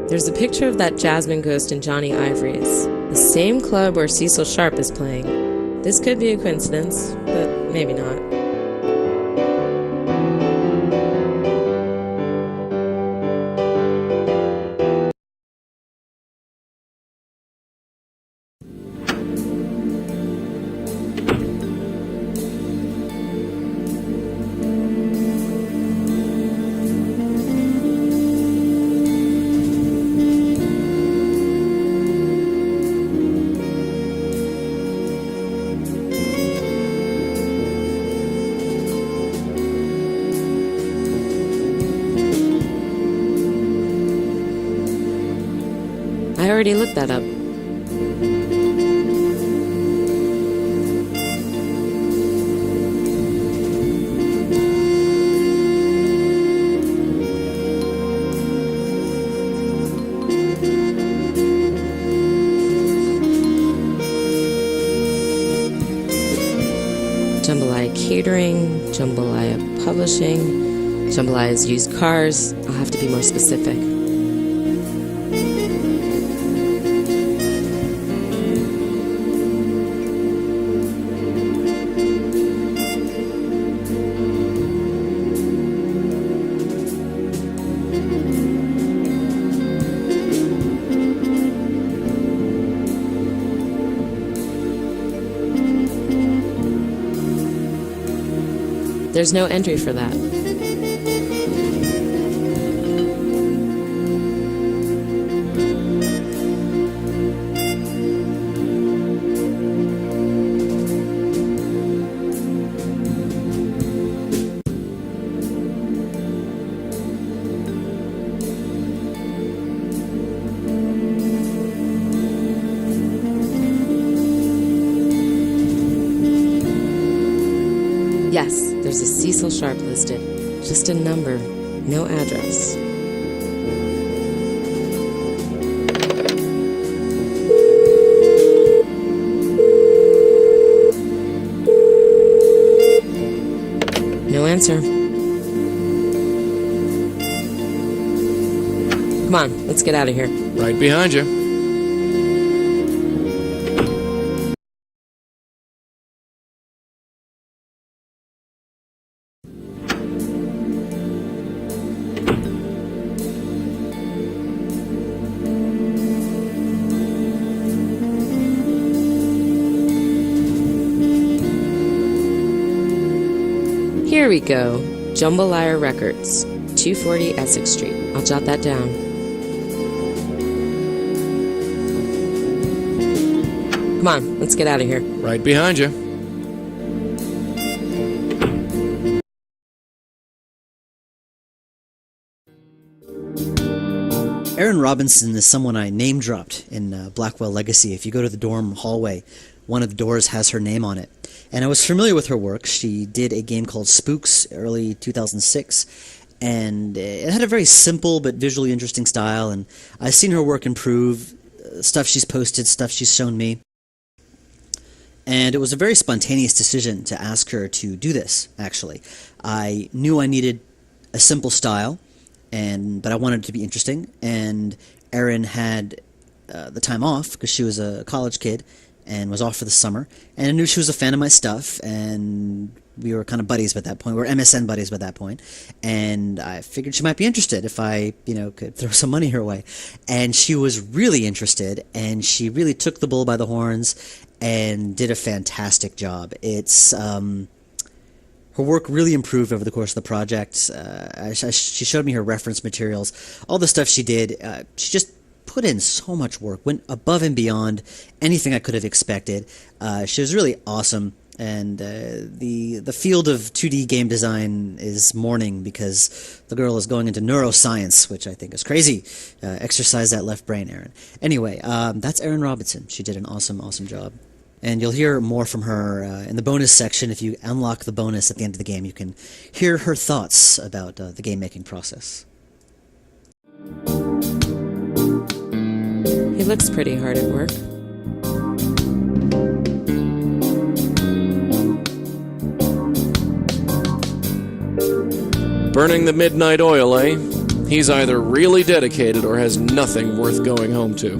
There's a picture of that Jasmine ghost in Johnny Ivory's, the same club where Cecil Sharp is playing. This could be a coincidence, but maybe not. I already looked that up. Jambalaya Catering, Jambalaya Publishing, Jambalaya's Used Cars. I'll have to be more specific. There's no entry for that. Yes, there's a Cecil Sharp listed. Just a number, no address. No answer. Come on, let's get out of here. Right behind you. Here we go. Jambalaya Records, 240 Essex Street. I'll jot that down. Come on, let's get out of here. Right behind you. Aaron Robinson is someone I name-dropped in Blackwell Legacy. If you go to the dorm hallway, one of the doors has her name on it. And I was familiar with her work. She did a game called Spooks, early 2006, and it had a very simple but visually interesting style, and I've seen her work improve, stuff she's posted, stuff she's shown me. And it was a very spontaneous decision to ask her to do this, actually. I knew I needed a simple style, but I wanted it to be interesting, and Erin had the time off because she was a college kid and was off for the summer, and I knew she was a fan of my stuff, and we were kind of buddies at that point. We were MSN buddies at that point, and I figured she might be interested if I, could throw some money her way. And she was really interested, and she really took the bull by the horns and did a fantastic job. Her work really improved over the course of the project. She showed me her reference materials, all the stuff she did. She just put in so much work, went above and beyond anything I could have expected. She was really awesome, and the field of 2D game design is mourning because the girl is going into neuroscience, which I think is crazy. Exercise that left brain, Erin. Anyway, that's Erin Robinson. She did an awesome, awesome job. And you'll hear more from her in the bonus section. If you unlock the bonus at the end of the game, you can hear her thoughts about the game-making process. He looks pretty hard at work. Burning the midnight oil, eh? He's either really dedicated or has nothing worth going home to.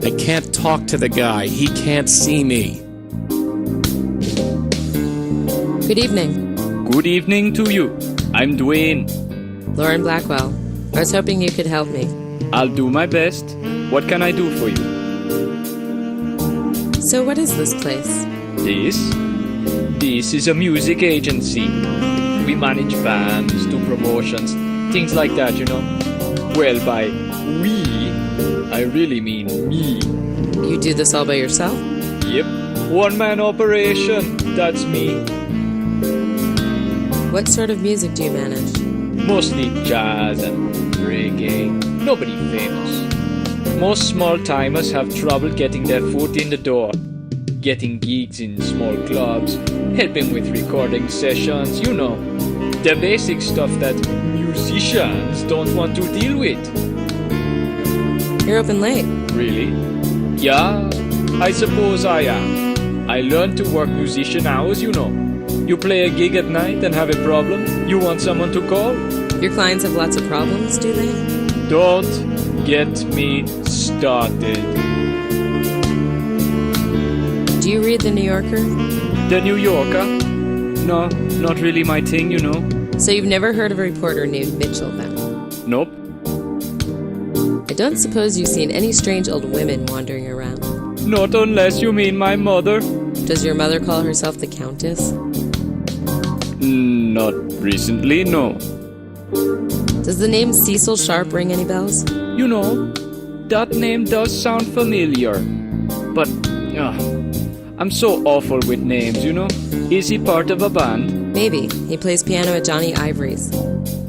I can't talk to the guy. He can't see me. Good evening. Good evening to you. I'm Dwayne. Lauren Blackwell. I was hoping you could help me. I'll do my best. What can I do for you? So what is this place? This is a music agency. We manage bands, do promotions, things like that, you know. Well, by we, I really mean me. You do this all by yourself? Yep, one-man operation, that's me. What sort of music do you manage? Mostly jazz and reggae, nobody famous. Most small-timers have trouble getting their foot in the door. Getting gigs in small clubs, helping with recording sessions, you know. The basic stuff that musicians don't want to deal with. You're open late. Really? Yeah, I suppose I am. I learned to work musician hours, you know. You play a gig at night and have a problem, you want someone to call? Your clients have lots of problems, do they? Don't get me started. Do you read The New Yorker? The New Yorker? No, not really my thing, you know. So you've never heard of a reporter named Mitchell, then? Nope. I don't suppose you've seen any strange old women wandering around. Not unless you mean my mother. Does your mother call herself the Countess? Not recently, no. Does the name Cecil Sharp ring any bells? You know, that name does sound familiar. But, I'm so awful with names, you know. Is he part of a band? Maybe. He plays piano at Johnny Ivory's.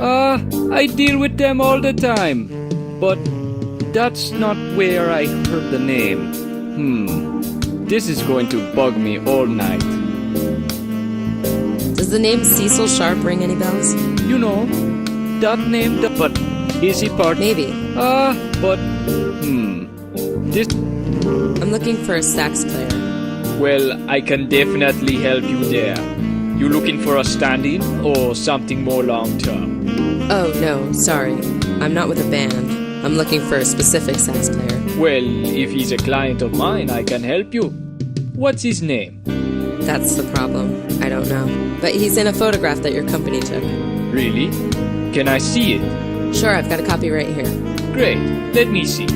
I deal with them all the time. But that's not where I heard the name. This is going to bug me all night. Does the name Cecil Sharp ring any bells? You know, that name, but is he part? Maybe. This. I'm looking for a sax player. Well, I can definitely help you there. You looking for a stand-in or something more long-term? Oh, no, sorry. I'm not with a band. I'm looking for a specific sax player. Well, if he's a client of mine, I can help you. What's his name? That's the problem. I don't know. But he's in a photograph that your company took. Really? Can I see it? Sure, I've got a copy right here. Great. Let me see.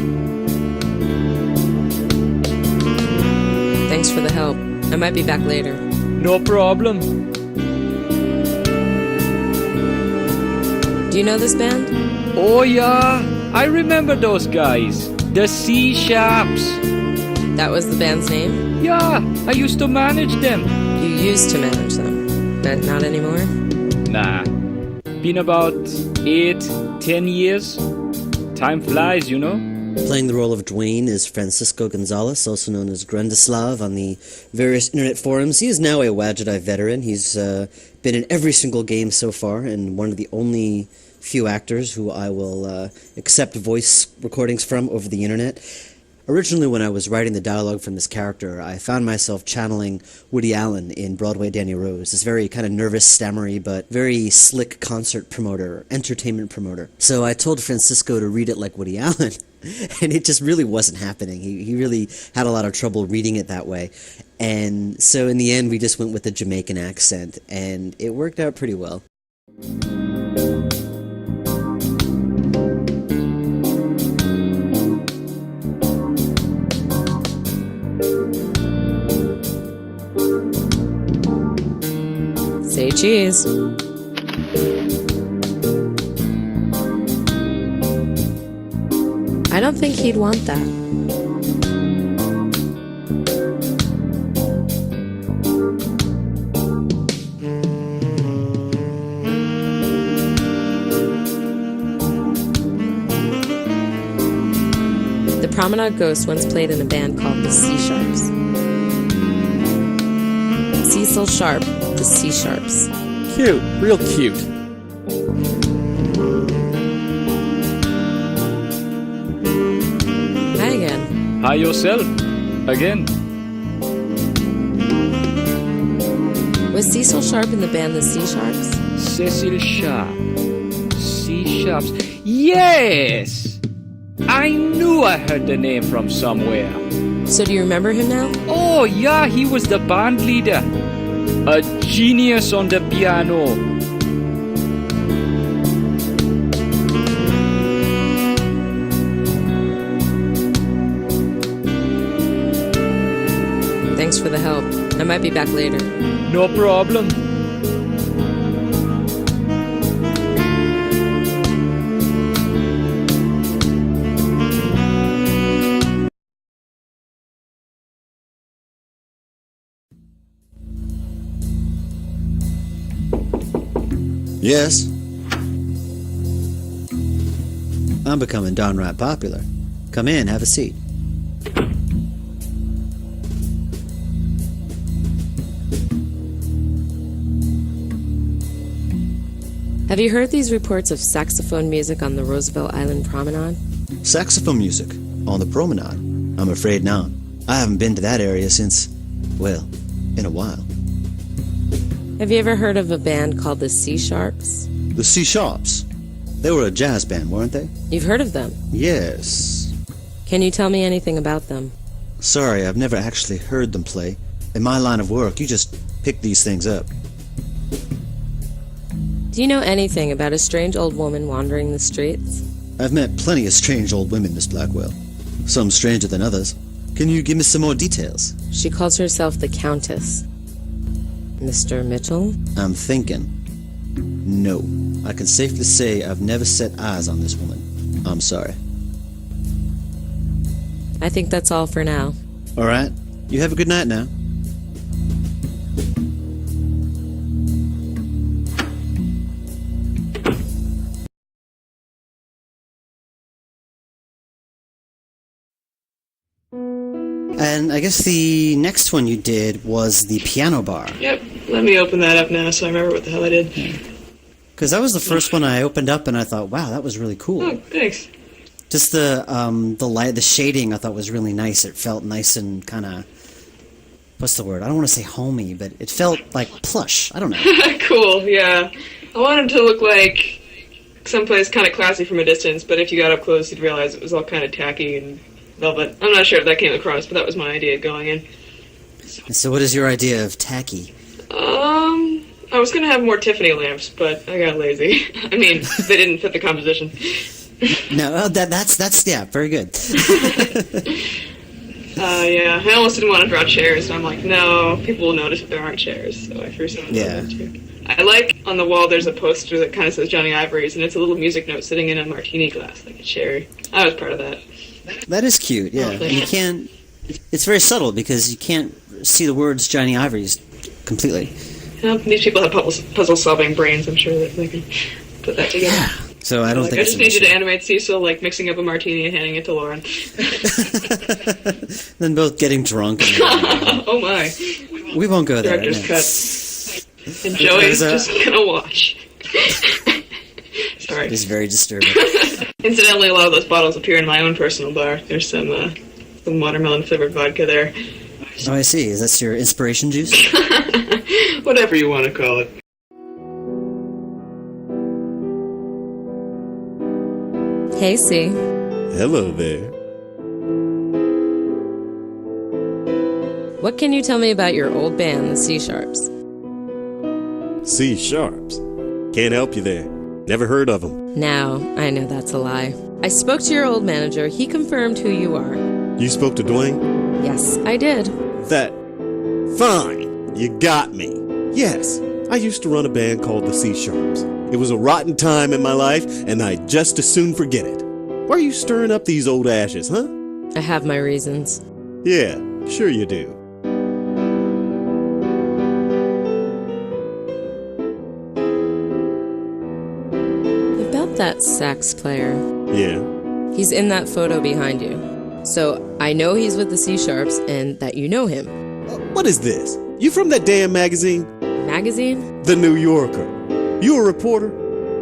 Thanks for the help. I might be back later. No problem. Do you know this band? Oh yeah, I remember those guys. The C Sharps. That was the band's name? Yeah, I used to manage them. You used to manage them, but not anymore? Nah. Been about 8-10 years. Time flies, you know. Playing the role of Dwayne is Francisco Gonzalez, also known as Grundislav on the various internet forums. He is now a WoW Jedi veteran. He's been in every single game so far, and one of the only few actors who I will accept voice recordings from over the internet. Originally, when I was writing the dialogue from this character, I found myself channeling Woody Allen in Broadway Danny Rose, this very kind of nervous, stammery, but very slick concert promoter, entertainment promoter. So I told Francisco to read it like Woody Allen, and it just really wasn't happening. He really had a lot of trouble reading it that way. And so in the end, we just went with the Jamaican accent, and it worked out pretty well. Say cheese. I don't think he'd want that. The Promenade Ghost once played in a band called the C Sharps. Cecil Sharp, the C Sharps. Cute, real cute. Hi again. Hi yourself. Again. Was Cecil Sharp in the band the C Sharps? Cecil Sharp. C Sharps. Yes! I knew I heard the name from somewhere. So do you remember him now? Oh, yeah, he was the band leader. A genius on the piano. Thanks for the help. I might be back later. No problem. Yes? I'm becoming downright popular. Come in, have a seat. Have you heard these reports of saxophone music on the Roosevelt Island Promenade? Saxophone music on the promenade? I'm afraid not. I haven't been to that area since, well, in a while. Have you ever heard of a band called the C Sharps? The C Sharps. They were a jazz band, weren't they? You've heard of them? Yes. Can you tell me anything about them? Sorry, I've never actually heard them play. In my line of work, you just pick these things up. Do you know anything about a strange old woman wandering the streets? I've met plenty of strange old women, Miss Blackwell. Some stranger than others. Can you give me some more details? She calls herself the Countess. Mr. Mitchell? I'm thinking. No. I can safely say I've never set eyes on this woman. I'm sorry. I think that's all for now. All right. You have a good night now. And I guess the next one you did was the piano bar. Yep, let me open that up now so I remember what the hell I did. Because that was the first one I opened up and I thought, wow, that was really cool. Oh, thanks. Just the light, the shading I thought was really nice. It felt nice and kind of, what's the word? I don't want to say homey, but it felt like plush. I don't know. Cool, yeah. I wanted to look like someplace kind of classy from a distance, but if you got up close, you'd realize it was all kind of tacky and velvet. I'm not sure if that came across, but that was my idea going in. So what is your idea of tacky? I was going to have more Tiffany lamps, but I got lazy. I mean, they didn't fit the composition. No, that's yeah, very good. Yeah, I almost didn't want to draw chairs, so I'm like, no, people will notice if there aren't chairs, so I threw some of them too. I like, on the wall, there's a poster that kind of says Johnny Ivory's, and it's a little music note sitting in a martini glass, like a cherry. I was part of that. That is cute, yeah. Oh, you can't, it's very subtle because you can't see the words Johnny Ivory's completely. Well, these people have puzzle-solving brains, I'm sure that they can put that together. Yeah. So I don't think I just need you to animate Cecil, like, mixing up a martini and handing it to Lauren. Then both getting drunk. And oh my. We won't go there. Director's cut. And Joey's just gonna watch. Sorry. It is very disturbing. Incidentally, a lot of those bottles appear in my own personal bar. There's some watermelon-flavored vodka there. Oh, I see. Is that your inspiration juice? Whatever you want to call it. Hey, C. Hello there. What can you tell me about your old band, the C Sharps? C Sharps. Can't help you there. Never heard of them. Now, I know that's a lie. I spoke to your old manager. He confirmed who you are. You spoke to Dwayne? Yes, I did. That... Fine. You got me. Yes, I used to run a band called the C Sharps. It was a rotten time in my life, and I'd just as soon forget it. Why are you stirring up these old ashes, huh? I have my reasons. Yeah, sure you do. About that sax player. Yeah. He's in that photo behind you. So I know he's with the C Sharps and that you know him. What is this? You from that damn magazine? Magazine? The New Yorker. You a reporter?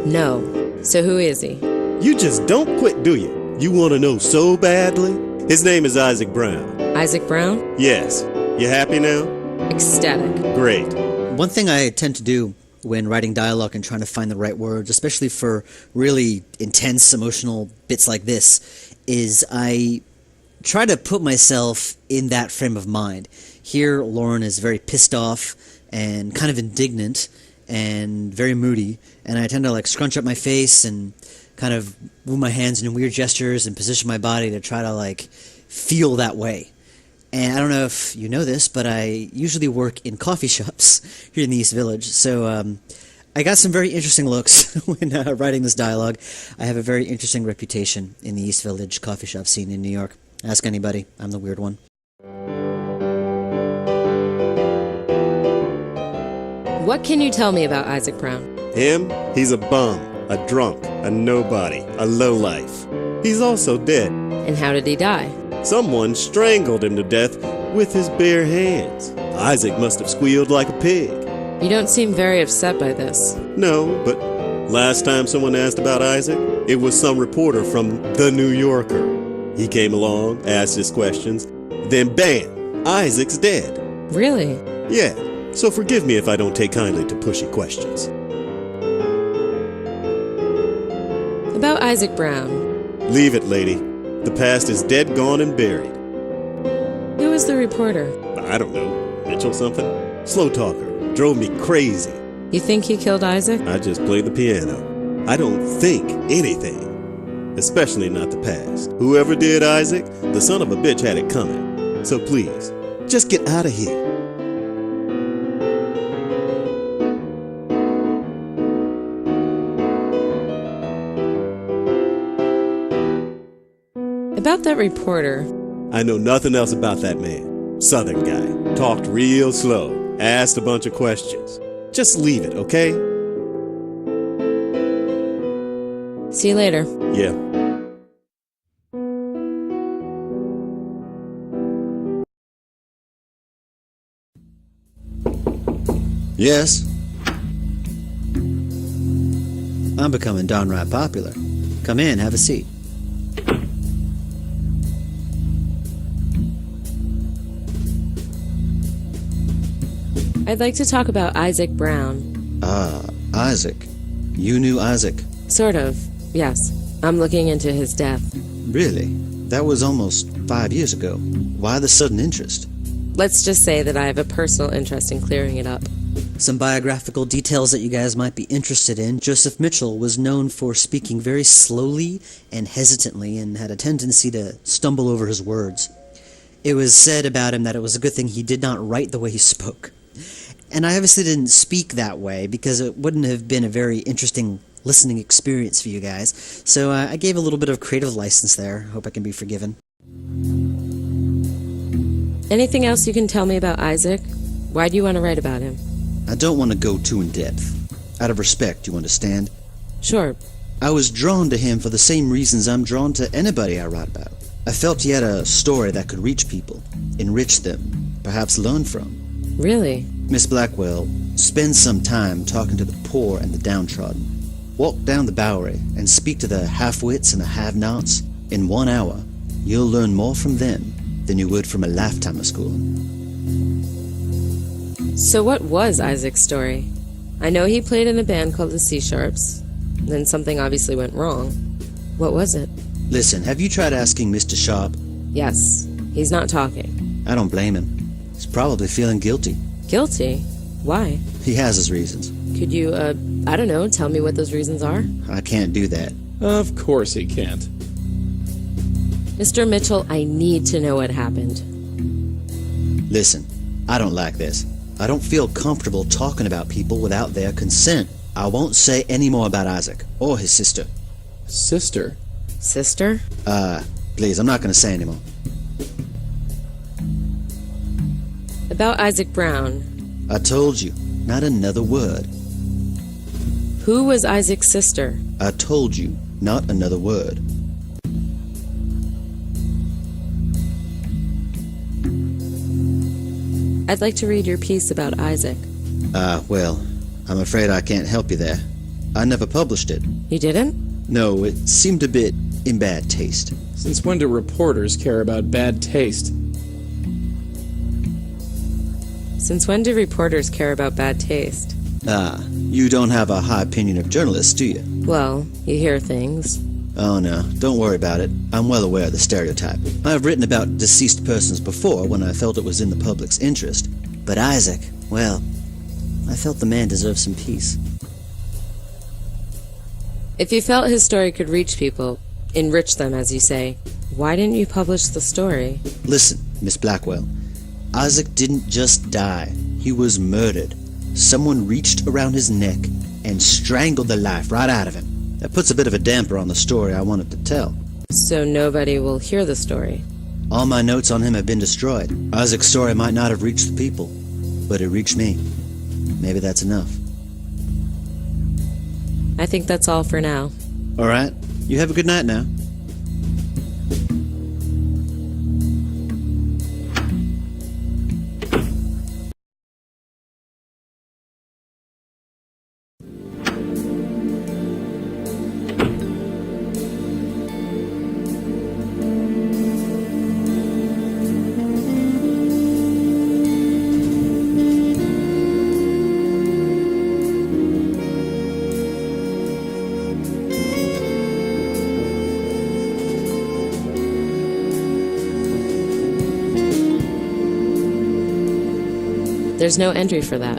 No. So who is he? You just don't quit, do you? You want to know so badly? His name is Isaac Brown. Isaac Brown? Yes. You happy now? Ecstatic. Great. One thing I tend to do when writing dialogue and trying to find the right words, especially for really intense emotional bits like this, is I try to put myself in that frame of mind. Here, Lauren is very pissed off and kind of indignant and very moody, and I tend to like scrunch up my face and kind of move my hands in weird gestures and position my body to try to like feel that way. And I don't know if you know this, but I usually work in coffee shops here in the East Village, so I got some very interesting looks when writing this dialogue. I have a very interesting reputation in the East Village coffee shop scene in New York. Ask anybody, I'm the weird one. What can you tell me about Isaac Brown? Him? He's a bum, a drunk, a nobody, a lowlife. He's also dead. And how did he die? Someone strangled him to death with his bare hands. Isaac must have squealed like a pig. You don't seem very upset by this. No, but last time someone asked about Isaac, it was some reporter from The New Yorker. He came along, asked his questions, then bam, Isaac's dead. Really? Yeah, so forgive me if I don't take kindly to pushy questions. About Isaac Brown. Leave it, lady. The past is dead, gone, and buried. Who was the reporter? I don't know. Mitchell something? Slow talker. Drove me crazy. You think he killed Isaac? I just played the piano. I don't think anything. Especially not the past. Whoever did Isaac, the son of a bitch had it coming. So please, just get out of here. About that reporter. I know nothing else about that man. Southern guy. Talked real slow. Asked a bunch of questions. Just leave it, okay? See you later. Yeah. Yes? I'm becoming downright popular. Come in, have a seat. I'd like to talk about Isaac Brown. Ah, Isaac. You knew Isaac? Sort of, yes. I'm looking into his death. Really? That was almost 5 years ago. Why the sudden interest? Let's just say that I have a personal interest in clearing it up. Some biographical details that you guys might be interested in. Joseph Mitchell was known for speaking very slowly and hesitantly and had a tendency to stumble over his words. It was said about him that it was a good thing he did not write the way he spoke. And I obviously didn't speak that way because it wouldn't have been a very interesting listening experience for you guys. So I gave a little bit of creative license there. Hope I can be forgiven. Anything else you can tell me about Isaac? Why do you want to write about him? I don't want to go too in-depth. Out of respect, you understand? Sure. I was drawn to him for the same reasons I'm drawn to anybody I write about. I felt he had a story that could reach people, enrich them, perhaps learn from. Really? Miss Blackwell, spend some time talking to the poor and the downtrodden. Walk down the Bowery and speak to the half-wits and the have-nots. In 1 hour, you'll learn more from them than you would from a lifetime of schooling. So what was Isaac's story? I know he played in a band called the C Sharps. Then something obviously went wrong. What was it? Listen, have you tried asking Mr. Sharp? Yes. He's not talking. I don't blame him. He's probably feeling guilty. Guilty? Why? He has his reasons. Could you, I don't know, tell me what those reasons are? I can't do that. Of course he can't. Mr. Mitchell, I need to know what happened. Listen, I don't like this. I don't feel comfortable talking about people without their consent. I won't say any more about Isaac or his sister. Sister? Sister? Please, I'm not going to say anymore. About Isaac Brown. I told you, not another word. Who was Isaac's sister? I told you, not another word. I'd like to read your piece about Isaac. Well, I'm afraid I can't help you there. I never published it. You didn't? No, it seemed a bit in bad taste. Since when do reporters care about bad taste? Since when do reporters care about bad taste? You don't have a high opinion of journalists, do you? Well, you hear things. Oh no, don't worry about it. I'm well aware of the stereotype. I've written about deceased persons before when I felt it was in the public's interest. But Isaac, well, I felt the man deserved some peace. If you felt his story could reach people, enrich them, as you say, why didn't you publish the story? Listen, Miss Blackwell, Isaac didn't just die. He was murdered. Someone reached around his neck and strangled the life right out of him. That puts a bit of a damper on the story I wanted to tell. So nobody will hear the story. All my notes on him have been destroyed. Isaac's story might not have reached the people, but it reached me. Maybe that's enough. I think that's all for now. All right. You have a good night now. There's no entry for that.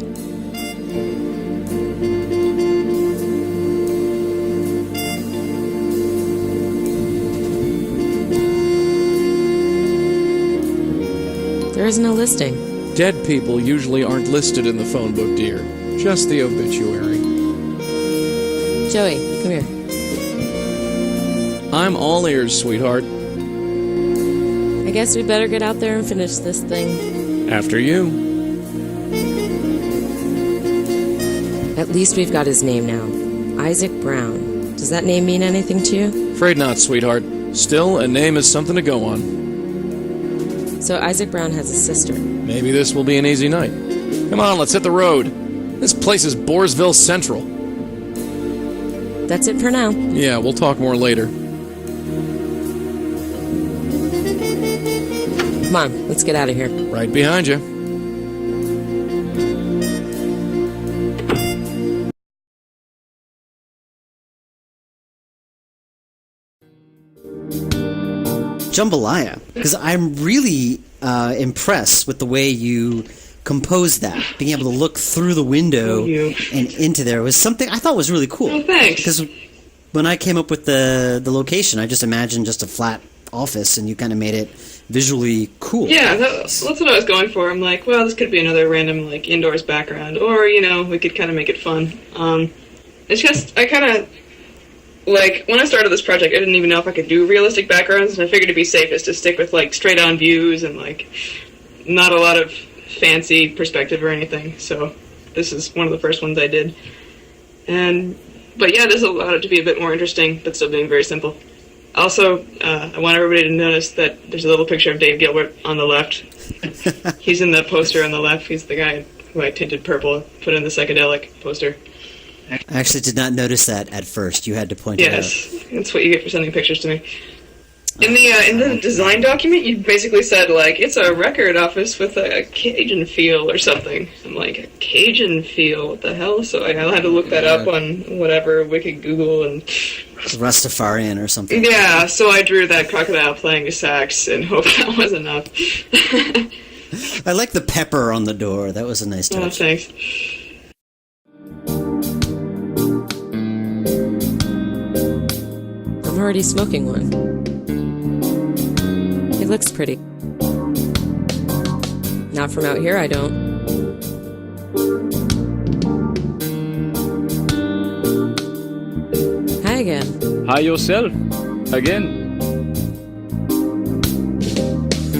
There isn't a listing. Dead people usually aren't listed in the phone book, dear. Just the obituary. Joey, come here. I'm all ears, sweetheart. I guess we better get out there and finish this thing. After you. At least we've got his name now. Isaac Brown. Does that name mean anything to you? Afraid not, sweetheart. Still, a name is something to go on. So Isaac Brown has a sister. Maybe this will be an easy night. Come on, let's hit the road. This place is Boresville Central. That's it for now. Yeah, we'll talk more later. Come on, let's get out of here. Right behind you. Jambalaya, because I'm really impressed with the way you composed that. Being able to look through the window and into there was something I thought was really cool. Oh, thanks. Because when I came up with the location, I just imagined just a flat office, and you kind of made it visually cool. Yeah, that's what I was going for. I'm like, well, this could be another random like indoors background, or we could kind of make it fun. It's just I kind of. Like, when I started this project, I didn't even know if I could do realistic backgrounds, and I figured it'd be safest to stick with, like, straight-on views and, like, not a lot of fancy perspective or anything. So this is one of the first ones I did. But yeah, this allowed it to be a bit more interesting, but still being very simple. Also, I want everybody to notice that there's a little picture of Dave Gilbert on the left. He's in the poster on the left. He's the guy who I tinted purple, put in the psychedelic poster. I actually did not notice that at first. You had to point it out. Yes, that's what you get for sending pictures to me. In the design document, you basically said, like, it's a record office with a Cajun feel or something. I'm like, a Cajun feel? What the hell? So I had to look that up on whatever, Wiki Google, and... Rastafarian or something. Yeah, so I drew that crocodile playing a sax and hope that was enough. I like the pepper on the door. That was a nice touch. Oh, thanks. I'm already smoking one. It looks pretty. Not from out here, I don't. Hi again. Hi yourself. Again.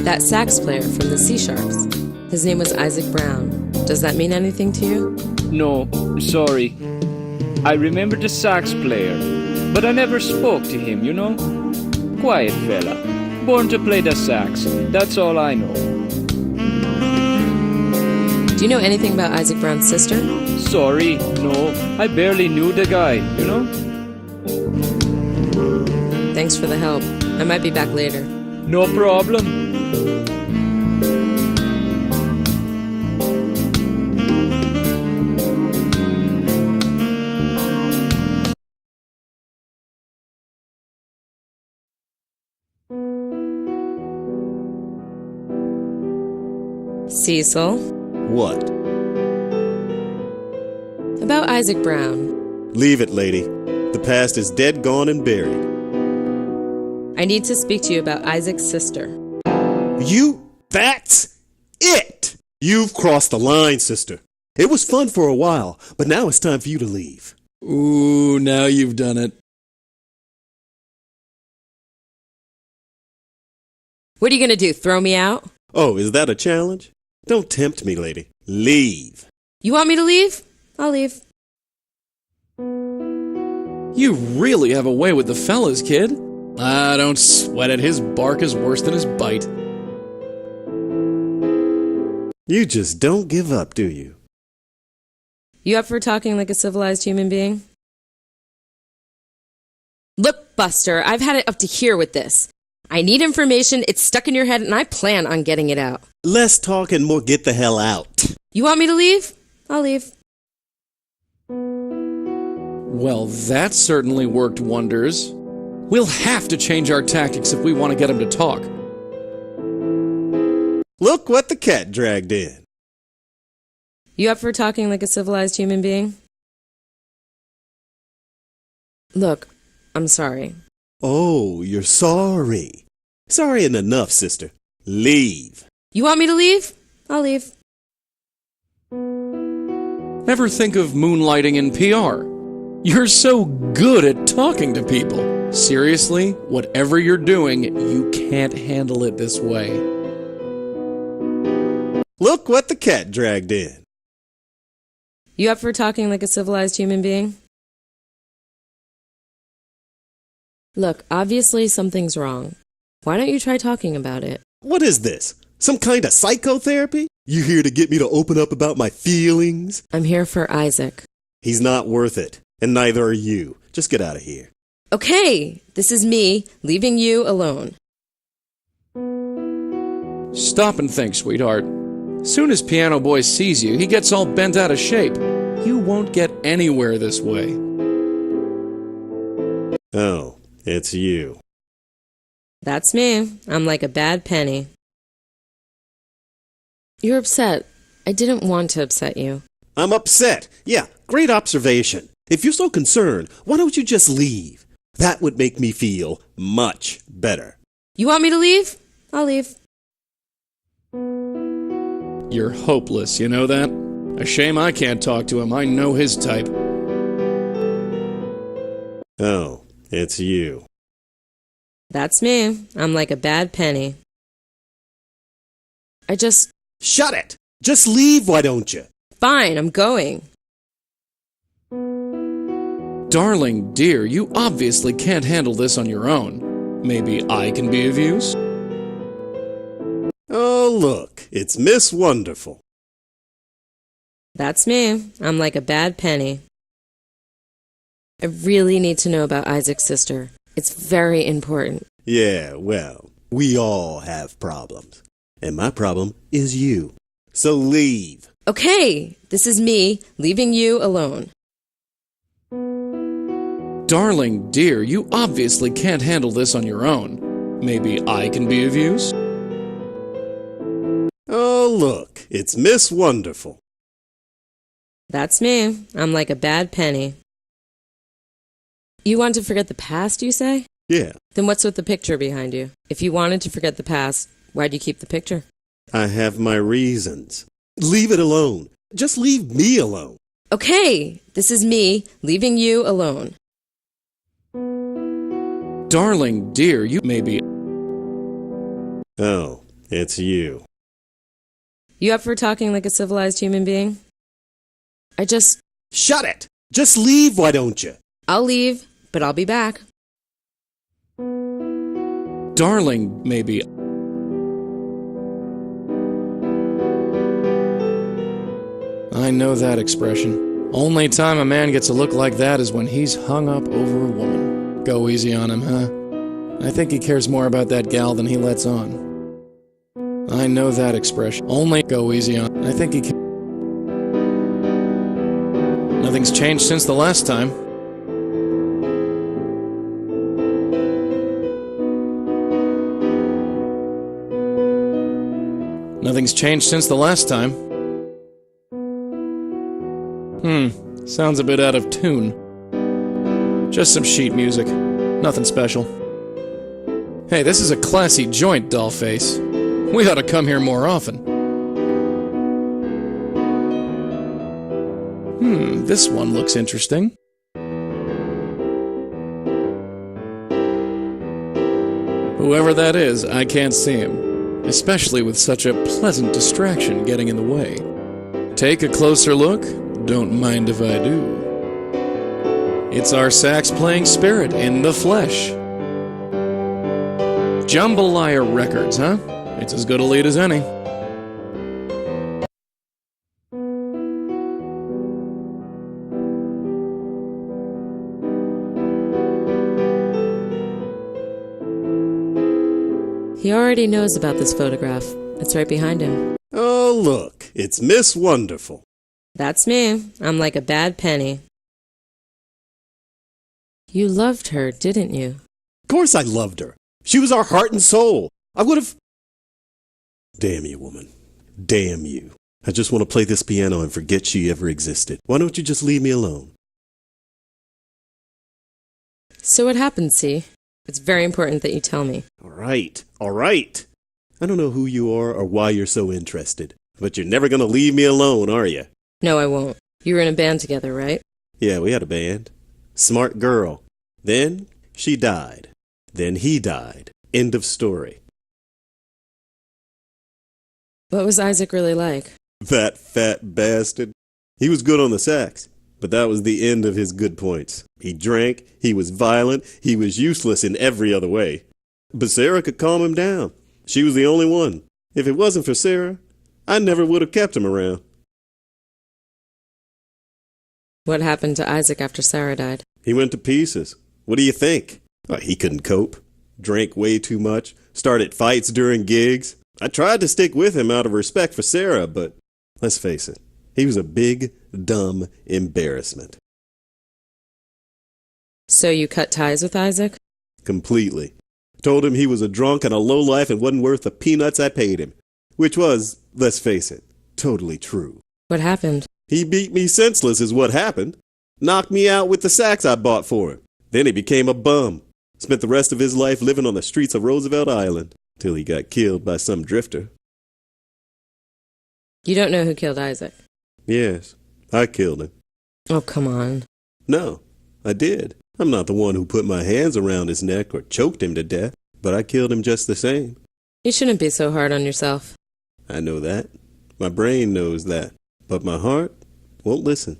That sax player from the C Sharps. His name was Isaac Brown. Does that mean anything to you? No, sorry. I remember the sax player, but I never spoke to him, you know? Quiet fella. Born to play the sax. That's all I know. Do you know anything about Isaac Brown's sister? Sorry, no. I barely knew the guy, you know? Thanks for the help. I might be back later. No problem. Cecil. What? About Isaac Brown. Leave it, lady. The past is dead, gone, and buried. I need to speak to you about Isaac's sister. That's it! You've crossed the line, sister. It was fun for a while, but now it's time for you to leave. Ooh, now you've done it. What are you gonna do, throw me out? Oh, is that a challenge? Don't tempt me, lady. Leave. You want me to leave? I'll leave. You really have a way with the fellas, kid. Ah, don't sweat it. His bark is worse than his bite. You just don't give up, do you? You up for talking like a civilized human being? Look, Buster, I've had it up to here with this. I need information, it's stuck in your head, and I plan on getting it out. Less talk and more get the hell out. You want me to leave? I'll leave. Well, that certainly worked wonders. We'll have to change our tactics if we want to get him to talk. Look what the cat dragged in. You up for talking like a civilized human being? Look, I'm sorry. Oh, you're sorry. Sorry ain't enough, sister. Leave. You want me to leave? I'll leave. Ever think of moonlighting in PR? You're so good at talking to people. Seriously, whatever you're doing, you can't handle it this way. Look what the cat dragged in. You up for talking like a civilized human being? Look, obviously something's wrong. Why don't you try talking about it? What is this? Some kind of psychotherapy? You here to get me to open up about my feelings? I'm here for Isaac. He's not worth it, and neither are you. Just get out of here. Okay, this is me leaving you alone. Stop and think, sweetheart. Soon as Piano Boy sees you, he gets all bent out of shape. You won't get anywhere this way. Oh, it's you. That's me. I'm like a bad penny. You're upset. I didn't want to upset you. I'm upset. Yeah, great observation. If you're so concerned, why don't you just leave? That would make me feel much better. You want me to leave? I'll leave. You're hopeless, you know that? A shame I can't talk to him. I know his type. Oh, it's you. That's me. I'm like a bad penny. Shut it! Just leave, why don't you? Fine, I'm going. Darling, dear, you obviously can't handle this on your own. Maybe I can be of use? Oh, look, it's Miss Wonderful. That's me. I'm like a bad penny. I really need to know about Isaac's sister. It's very important. Yeah, well, we all have problems. And my problem is you. So leave. Okay, this is me leaving you alone. Darling, dear, you obviously can't handle this on your own. Maybe I can be of use? Oh, look, it's Miss Wonderful. That's me. I'm like a bad penny. You want to forget the past, you say? Yeah, Then what's with the picture behind you? If you wanted to forget the past, why'd you keep the picture? I have my reasons. Leave it alone. Just leave me alone. Okay, this is me leaving you alone. Darling, dear, you maybe... Oh, it's you. You up for talking like a civilized human being? Shut it! Just leave, why don't you? I'll leave, but I'll be back. Darling, maybe... I know that expression. Only time a man gets a look like that is when he's hung up over a woman. Go easy on him, huh? I think he cares more about that gal than he lets on. I know that expression. Only go easy on. I think he can. Nothing's changed since the last time. Nothing's Nothing's changed since the last time. Sounds a bit out of tune. Just some sheet music. Nothing special. Hey, this is a classy joint, Dollface. We ought to come here more often. This one looks interesting. Whoever that is, I can't see him, especially with such a pleasant distraction getting in the way. Take a closer look. Don't mind if I do. It's our sax-playing spirit in the flesh. Jambalaya Records, huh? It's as good a lead as any. He already knows about this photograph. It's right behind him. Oh, look, it's Miss Wonderful. That's me. I'm like a bad penny. You loved her, didn't you? Of course I loved her. She was our heart and soul. I would have... Damn you, woman. Damn you. I just want to play this piano and forget she ever existed. Why don't you just leave me alone? So what happened, C? It's very important that you tell me. All right. I don't know who you are or why you're so interested, but you're never going to leave me alone, are you? No, I won't. You were in a band together, right? Yeah, we had a band. Smart girl. Then she died. Then he died. End of story. What was Isaac really like? That fat bastard. He was good on the sax, but that was the end of his good points. He drank, he was violent, he was useless in every other way. But Sarah could calm him down. She was the only one. If it wasn't for Sarah, I never would have kept him around. What happened to Isaac after Sarah died? He went to pieces. What do you think? He couldn't cope. Drank way too much. Started fights during gigs. I tried to stick with him out of respect for Sarah, but let's face it, he was a big, dumb embarrassment. So you cut ties with Isaac? Completely. Told him he was a drunk and a lowlife and wasn't worth the peanuts I paid him. Which was, let's face it, totally true. What happened? He beat me senseless is what happened. Knocked me out with the sax I bought for him. Then he became a bum. Spent the rest of his life living on the streets of Roosevelt Island, till he got killed by some drifter. You don't know who killed Isaac? Yes, I killed him. Oh, come on. No, I did. I'm not the one who put my hands around his neck or choked him to death, but I killed him just the same. You shouldn't be so hard on yourself. I know that. My brain knows that. But my heart won't listen.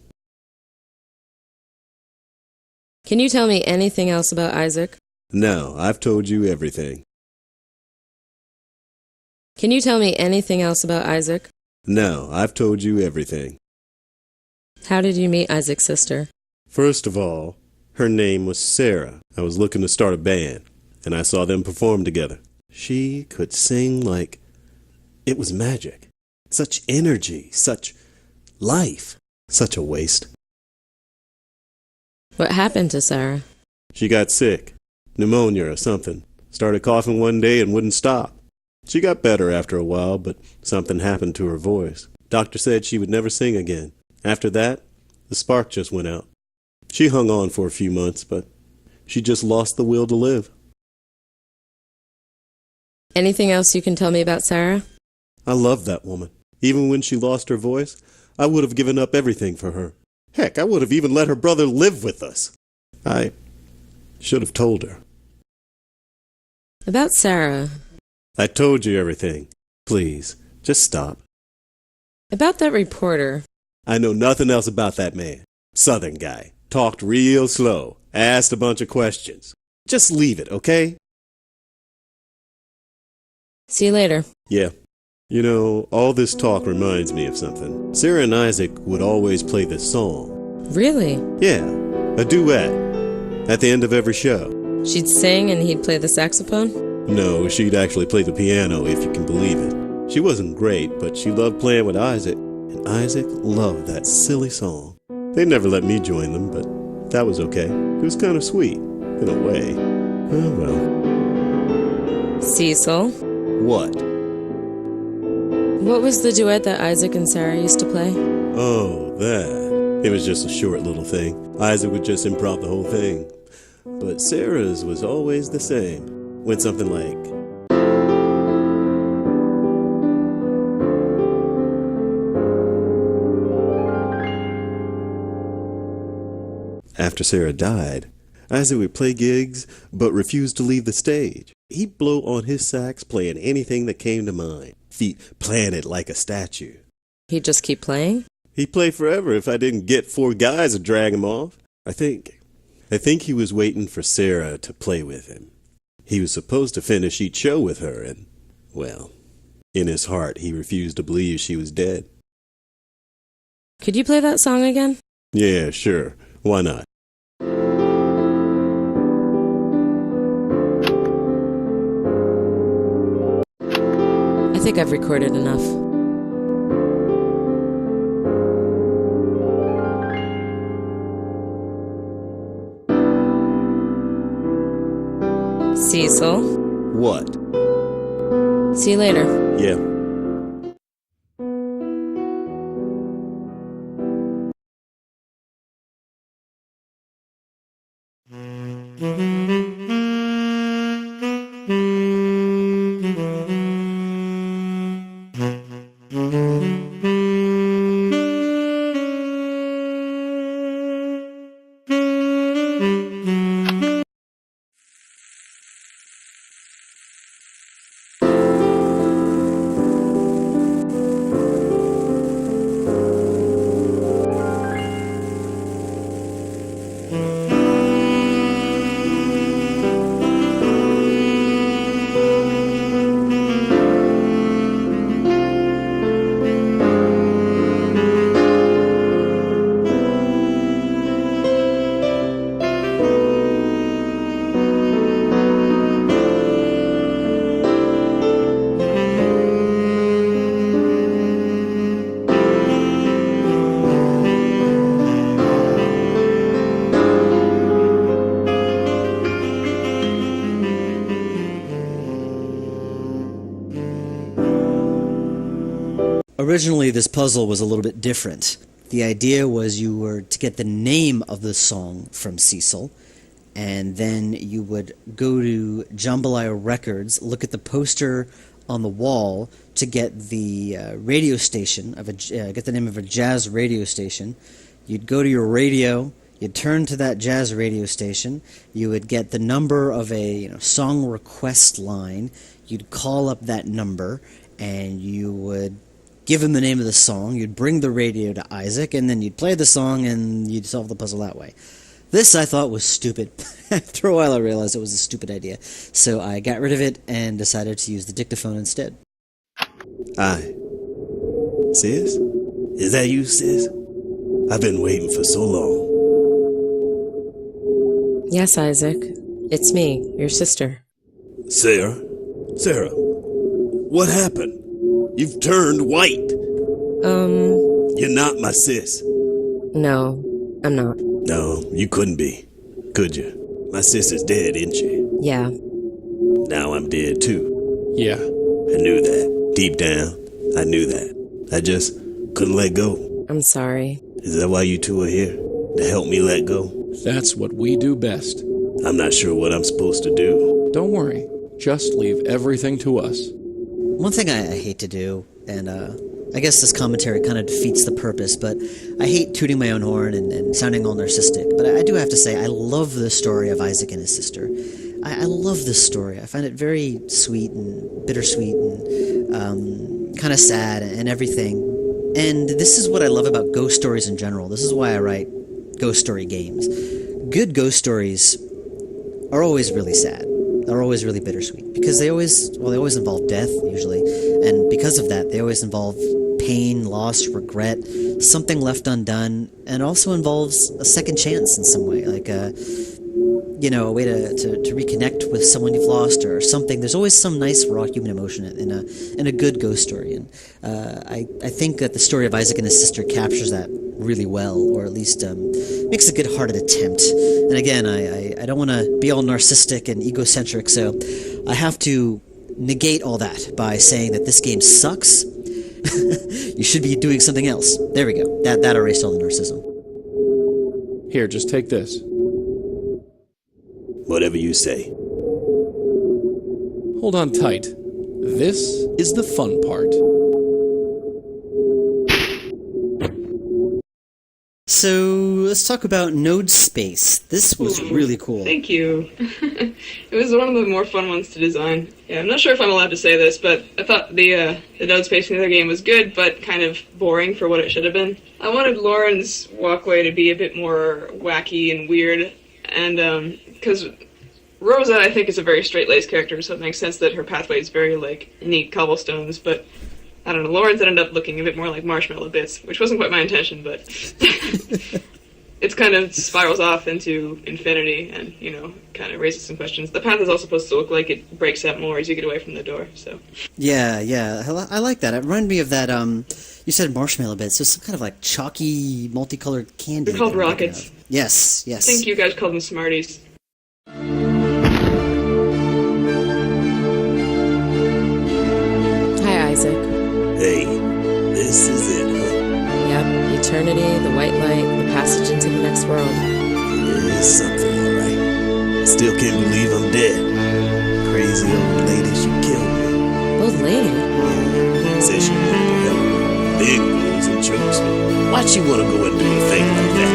Can you tell me anything else about Isaac? No, I've told you everything. Can you tell me anything else about Isaac? No, I've told you everything. How did you meet Isaac's sister? First of all, her name was Sarah. I was looking to start a band, and I saw them perform together. She could sing like it was magic. Such energy, such life. Such a waste. What happened to Sarah? She got sick. Pneumonia or something. Started coughing one day and wouldn't stop. She got better after a while, but something happened to her voice. Doctor said she would never sing again. After that, the spark just went out. She hung on for a few months, but she just lost the will to live. Anything else you can tell me about Sarah? I loved that woman. Even when she lost her voice, I would have given up everything for her. Heck, I would have even let her brother live with us. I should have told her. About Sarah. I told you everything. Please, just stop. About that reporter. I know nothing else about that man. Southern guy. Talked real slow. Asked a bunch of questions. Just leave it, okay? See you later. Yeah. You know, all this talk reminds me of something. Sarah and Isaac would always play this song. Really? Yeah, a duet. At the end of every show. She'd sing and he'd play the saxophone? No, she'd actually play the piano, if you can believe it. She wasn't great, but she loved playing with Isaac. And Isaac loved that silly song. They never let me join them, but that was okay. It was kind of sweet, in a way. Oh, well. Cecil? What? What was the duet that Isaac and Sarah used to play? Oh, that. It was just a short little thing. Isaac would just improv the whole thing. But Sarah's was always the same. Went something like... After Sarah died, Isaac would play gigs, but refused to leave the stage. He'd blow on his sax, playing anything that came to mind, feet planted like a statue. He'd just keep playing? He'd play forever if I didn't get 4 guys to drag him off. I think he was waiting for Sarah to play with him. He was supposed to finish each show with her, and, well, in his heart, he refused to believe she was dead. Could you play that song again? Yeah, sure. Why not? I think I've recorded enough. Cecil. What? See you later. Yeah. Originally, this puzzle was a little bit different. The idea was you were to get the name of the song from Cecil, and then you would go to Jambalaya Records, look at the poster on the wall to get the radio station get the name of a jazz radio station. You'd go to your radio. You'd turn to that jazz radio station. You would get the number of a song request line. You'd call up that number, and you would give him the name of the song. You'd bring the radio to Isaac, and then you'd play the song, and you'd solve the puzzle that way. This I thought was stupid. After a while I realized it was a stupid idea, so I got rid of it and decided to use the dictaphone instead. Aye. Sis? Is that you, sis? I've been waiting for so long. Yes, Isaac. It's me, your sister. Sarah? Sarah, what happened? You've turned white. You're not my sis. No, I'm not. No, you couldn't be, could you? My sister's dead, isn't she? Yeah. Now I'm dead, too. Yeah. I knew that. Deep down, I knew that. I just couldn't let go. I'm sorry. Is that why you two are here? To help me let go? That's what we do best. I'm not sure what I'm supposed to do. Don't worry. Just leave everything to us. One thing I hate to do, and I guess this commentary kind of defeats the purpose, but I hate tooting my own horn and sounding all narcissistic, but I do have to say I love the story of Isaac and his sister. I love this story. I find it very sweet and bittersweet and kind of sad and everything. And this is what I love about ghost stories in general. This is why I write ghost story games. Good ghost stories are always really sad. They're always really bittersweet because they always involve death usually, and because of that they always involve pain, loss, regret, something left undone, and also involves a second chance in some way, like a way to reconnect with someone you've lost or something. There's always some nice raw human emotion in a good ghost story, and I think that the story of Isaac and his sister captures that really well, or at least makes a good-hearted attempt. And again, I don't want to be all narcissistic and egocentric, so I have to negate all that by saying that this game sucks, You should be doing something else. There we go. That erased all the narcissism. Here, just take this. Whatever you say. Hold on tight. This is the fun part. So, let's talk about node space. This was really cool. Thank you. It was one of the more fun ones to design. Yeah, I'm not sure if I'm allowed to say this, but I thought the node space in the other game was good, but kind of boring for what it should have been. I wanted Lauren's walkway to be a bit more wacky and weird, and because Rosa, I think, is a very straight-laced character, so it makes sense that her pathway is very, like, neat cobblestones, but I don't know, Lauren's ended up looking a bit more like marshmallow bits, which wasn't quite my intention, but it's kind of spirals off into infinity and, you know, kind of raises some questions. The path is also supposed to look like it breaks out more as you get away from the door, so. Yeah, I like that. It reminded me of that, you said marshmallow bits, so some kind of like chalky, multicolored candy. They're called rockets. Yes. I think you guys called them Smarties. Hi, Isaac. Hey, this is it, huh? Yep, eternity, the white light, the passage into the next world. There is something, alright. Still can't believe I'm dead. Crazy old lady, she killed me. Old lady? Says she wanted to help me. Big rules and chose me. Why'd she want to go and do a thing like that?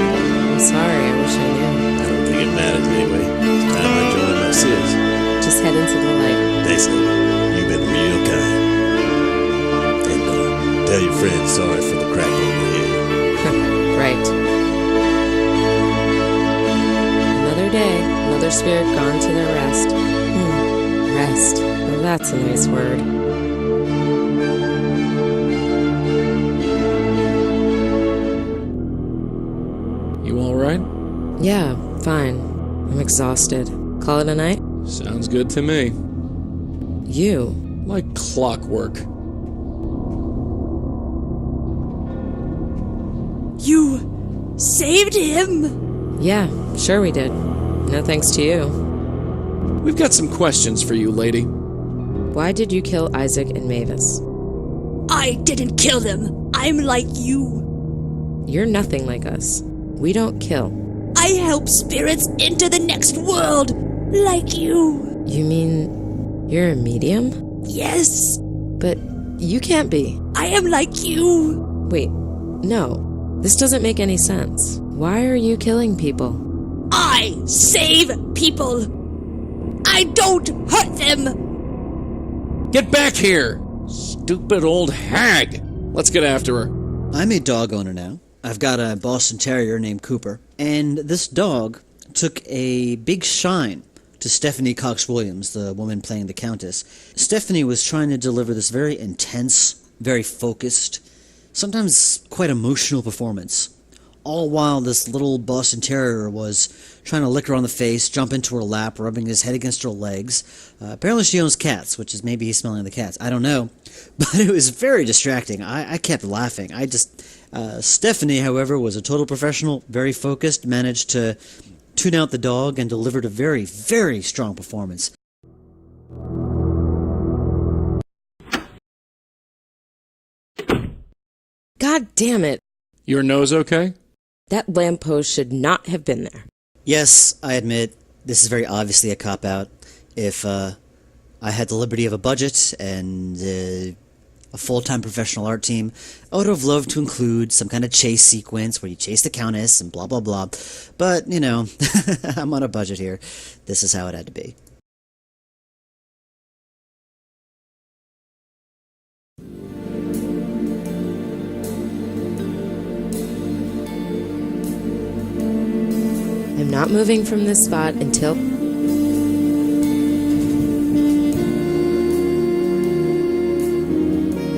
I'm sorry, I wish I knew. I don't think it matters anyway. It's time I joined my sis. Just head into the light. Thanks, lady. You've been real kind. And tell your friends sorry for the crap over here. Right. Another day, another spirit gone to their rest. Rest. Well, that's a nice word. You alright? Yeah, fine. I'm exhausted. Call it a night? Sounds good to me. You. Like clockwork. You saved him? Yeah, sure we did. No thanks to you. We've got some questions for you, lady. Why did you kill Isaac and Mavis? I didn't kill them. I'm like you. You're nothing like us. We don't kill. I help spirits into the next world, like you. You mean you're a medium? Yes, But you can't be. I am like you. Wait, no. This doesn't make any sense. Why are you killing people? I save people. I don't hurt them. Get back here! Stupid old hag! Let's get after her. I'm a dog owner now. I've got a Boston Terrier named Cooper, and this dog took a big shine to Stephanie Cox-Williams, the woman playing the Countess. Stephanie was trying to deliver this very intense, very focused, sometimes quite emotional performance, all while this little Boston Terrier was trying to lick her on the face, jump into her lap, rubbing his head against her legs. Apparently she owns cats, which is maybe he's smelling the cats. I don't know. But it was very distracting. I kept laughing. Stephanie, however, was a total professional, very focused, managed to tune out the dog, and delivered a very, very strong performance. God damn it. Your nose okay? That lamppost should not have been there. Yes, I admit, this is very obviously a cop-out. If I had the liberty of a budget and a full-time professional art team, I would have loved to include some kind of chase sequence where you chase the Countess and blah blah blah. But, you know, I'm on a budget here. This is how it had to be. I'm not moving from this spot until...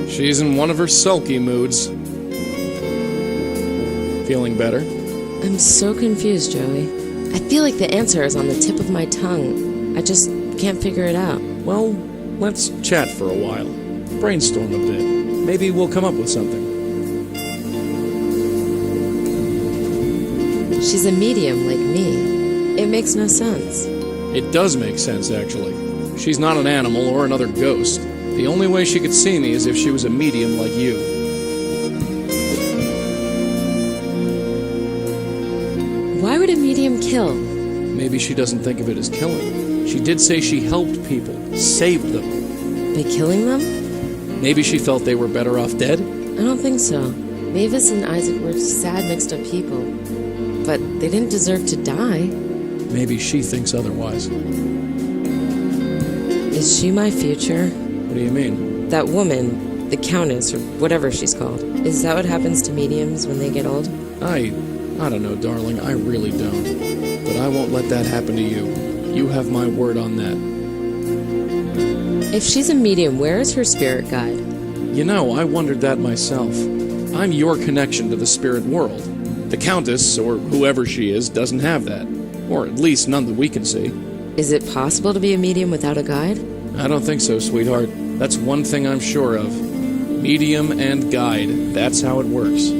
She's in one of her sulky moods. Feeling better? I'm so confused, Joey. I feel like the answer is on the tip of my tongue. I just can't figure it out. Well, let's chat for a while. Brainstorm a bit. Maybe we'll come up with something. She's a medium like me. It makes no sense. It does make sense, actually. She's not an animal or another ghost. The only way she could see me is if she was a medium like you. Why would a medium kill? Maybe she doesn't think of it as killing. She did say she helped people, saved them. By killing them? Maybe she felt they were better off dead? I don't think so. Mavis and Isaac were sad, mixed up people. But they didn't deserve to die. Maybe she thinks otherwise. Is she my future? What do you mean? That woman, the Countess, or whatever she's called. Is that what happens to mediums when they get old? I don't know, darling. I really don't. But I won't let that happen to you. You have my word on that. If she's a medium, where is her spirit guide? You know, I wondered that myself. I'm your connection to the spirit world. The Countess, or whoever she is, doesn't have that. Or at least none that we can see. Is it possible to be a medium without a guide? I don't think so, sweetheart. That's one thing I'm sure of. Medium and guide. That's how it works.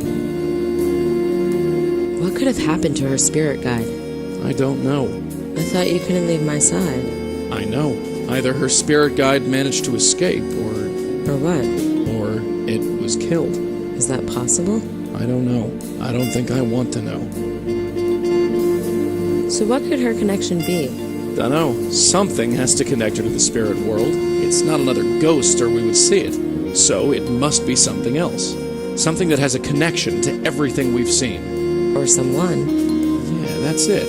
What could have happened to her spirit guide? I don't know. I thought you couldn't leave my side. I know. Either her spirit guide managed to escape, or what? Or it was killed. Is that possible? I don't know. I don't think I want to know. So what could her connection be? Dunno. Something has to connect her to the spirit world. It's not another ghost or we would see it. So it must be something else. Something that has a connection to everything we've seen. Or someone. Yeah, that's it.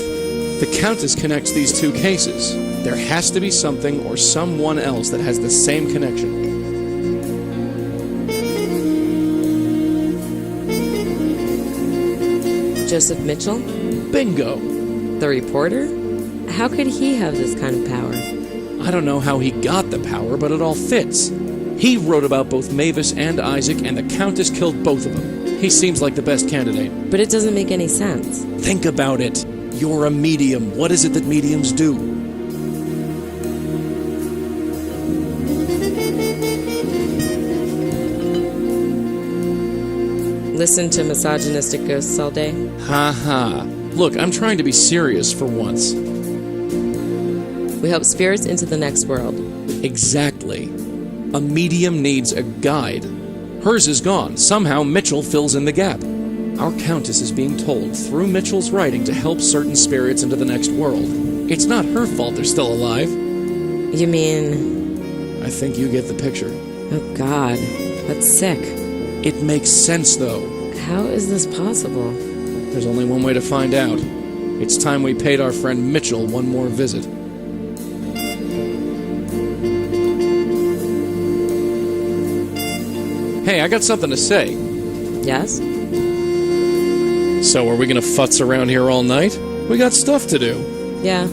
The Countess connects these two cases. There has to be something or someone else that has the same connection. Joseph Mitchell? Bingo! The reporter? How could he have this kind of power? I don't know how he got the power, but it all fits. He wrote about both Mavis and Isaac, and the Countess killed both of them. He seems like the best candidate. But it doesn't make any sense. Think about it. You're a medium. What is it that mediums do? Listen to misogynistic ghosts all day? Ha ha. Look, I'm trying to be serious for once. We help spirits into the next world. Exactly. A medium needs a guide. Hers is gone. Somehow Mitchell fills in the gap. Our Countess is being told through Mitchell's writing to help certain spirits into the next world. It's not her fault they're still alive. You mean... I think you get the picture. Oh God, that's sick. It makes sense, though. How is this possible? There's only one way to find out. It's time we paid our friend Mitchell one more visit. Hey, I got something to say. Yes? So, are we gonna futz around here all night? We got stuff to do. Yeah.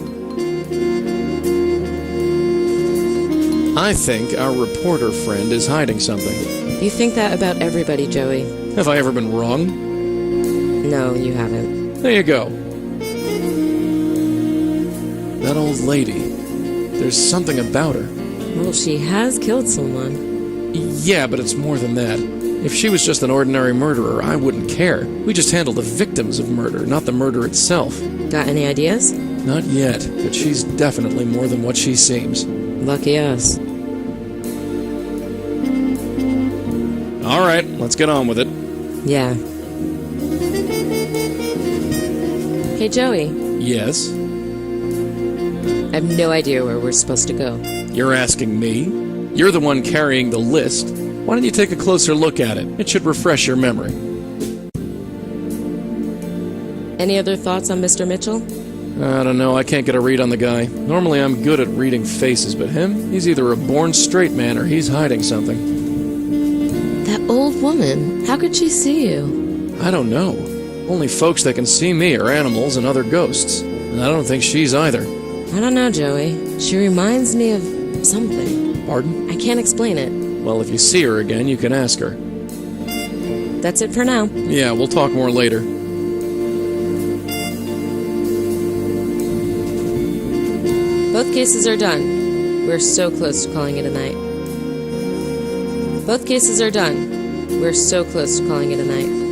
I think our reporter friend is hiding something. You think that about everybody, Joey. Have I ever been wrong? No, you haven't. There you go. That old lady. There's something about her. Well, she has killed someone. Yeah, but it's more than that. If she was just an ordinary murderer, I wouldn't care. We just handle the victims of murder, not the murder itself. Got any ideas? Not yet, but she's definitely more than what she seems. Lucky us. All right, let's get on with it. Yeah. Hey, Joey. Yes? I have no idea where we're supposed to go. You're asking me? You're the one carrying the list. Why don't you take a closer look at it? It should refresh your memory. Any other thoughts on Mr. Mitchell? I don't know, I can't get a read on the guy. Normally I'm good at reading faces, but him? He's either a born straight man or he's hiding something. That old woman. How could she see you? I don't know. Only folks that can see me are animals and other ghosts. And I don't think she's either. I don't know, Joey. She reminds me of something. Pardon? I can't explain it. Well, if you see her again, you can ask her. That's it for now. Yeah, we'll talk more later. Both cases are done. We're so close to calling it a night. Both cases are done. We're so close to calling it a night.